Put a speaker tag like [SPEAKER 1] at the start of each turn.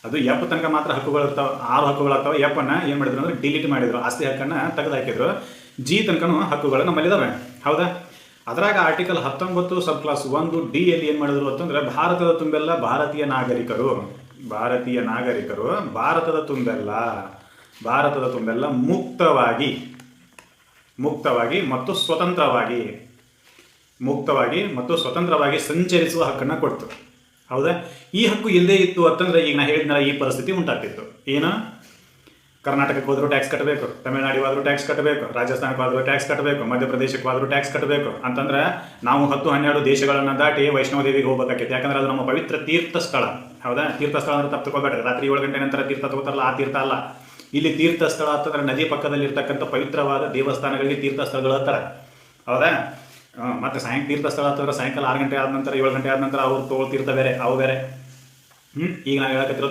[SPEAKER 1] ಅದು ಎಫ್ ತನಕ ಮಾತ್ರ ಹಕ್ಕುಗಳು ಇರ್ತಾವೆ, 6 ಹಕ್ಕುಗಳಾಗ್ತಾವೆ. ಎಫನ್ನು ಏನು ಮಾಡಿದ್ರು ಅಂದರೆ ಡಿಲೀಟ್ ಮಾಡಿದ್ರು, ಆಸ್ತಿ ಹಕ್ಕನ್ನು ತೆಗೆದುಹಾಕಿದ್ರು. ಜಿ ತನಕನೂ ಹಕ್ಕುಗಳು ನಮ್ಮಲ್ಲಿದ್ದಾವೆ, ಹೌದಾ. ಅದರಾಗ ಆರ್ಟಿಕಲ್ 19 ಸಬ್ ಕ್ಲಾಸ್ 1D ಯಲ್ಲಿ ಏನು ಮಾಡಿದ್ರು ಅಂತಂದರೆ ಭಾರತದ ತುಂಬೆಲ್ಲ ಭಾರತೀಯ ನಾಗರಿಕರು ಭಾರತದ ತುಂಬೆಲ್ಲ ಮುಕ್ತವಾಗಿ ಮತ್ತು ಸ್ವತಂತ್ರವಾಗಿ ಸಂಚರಿಸುವ ಹಕ್ಕನ್ನು ಕೊಡ್ತು, ಹೌದಾ. ಈ ಹಕ್ಕು ಇಲ್ಲದೇ ಇತ್ತು ಅಂತಂದ್ರೆ ಈಗ ನಾ ಹೇಳಿದ್ನಲ್ಲ ಈ ಪರಿಸ್ಥಿತಿ ಉಂಟಾಗ್ತಿತ್ತು. ಏನು, ಕರ್ನಾಟಕಕ್ಕೆ ಹೋದರೂ ಟ್ಯಾಕ್ಸ್ ಕಟ್ಟಬೇಕು, ತಮಿಳುನಾಡಿಗಾದರೂ ಟ್ಯಾಕ್ಸ್ ಕಟ್ಟಬೇಕು, ರಾಜಸ್ಥಾನಕ್ಕಾದರೂ ಟ್ಯಾಕ್ಸ್ ಕಟ್ಟಬೇಕು, ಮಧ್ಯಪ್ರದೇಶಕ್ಕಾದರೂ ಟ್ಯಾಕ್ಸ್ ಕಟ್ಟಬೇಕು ಅಂತಂದ್ರೆ ನಾವು 10-12 ದೇಶಗಳನ್ನು ದಾಟಿ ವೈಷ್ಣವ ದೇವಿಗೆ ಹೋಗ್ಬೇಕಾಗಿತ್ತು. ಯಾಕಂದ್ರೆ ಅದು ನಮ್ಮ ಪವಿತ್ರ ತೀರ್ಥ ಸ್ಥಳ, ಹೌದಾ. ತೀರ್ಥಸ್ಥಳ ಅಂದ್ರೆ ತಪ್ಪು ತಗೋಬೇಡ್ರಿ, ರಾತ್ರಿ 7 ಗಂಟೆ ನಂತರ ತೀರ್ಥ ತಗೋತಾರಲ್ಲ ಆ ತೀರ್ಥ ಅಲ್ಲ. ಇಲ್ಲಿ ತೀರ್ಥಸ್ಥಳ ಅಂತಂದ್ರೆ ನದಿ ಪಕ್ಕದಲ್ಲಿ ಇರ್ತಕ್ಕಂಥ ಪವಿತ್ರವಾದ ದೇವಸ್ಥಾನಗಳಿಗೆ ತೀರ್ಥಸ್ಥಳಗಳು ಅಂತಾರೆ, ಹೌದಾ. ಮತ್ತು ತೀರ್ಥಸ್ಥಳ ಅಂತಂದ್ರೆ ಸಾಯಂಕಾಲ 6 ಗಂಟೆ ಆದ ನಂತರ 7 ಗಂಟೆ ಆದ ನಂತರ ಅವ್ರು ತೀರ್ಥ ಬೇರೆ, ಅವು ಬೇರೆ. ಈಗ ನಾವು ಹೇಳಕತ್ತಿರೋ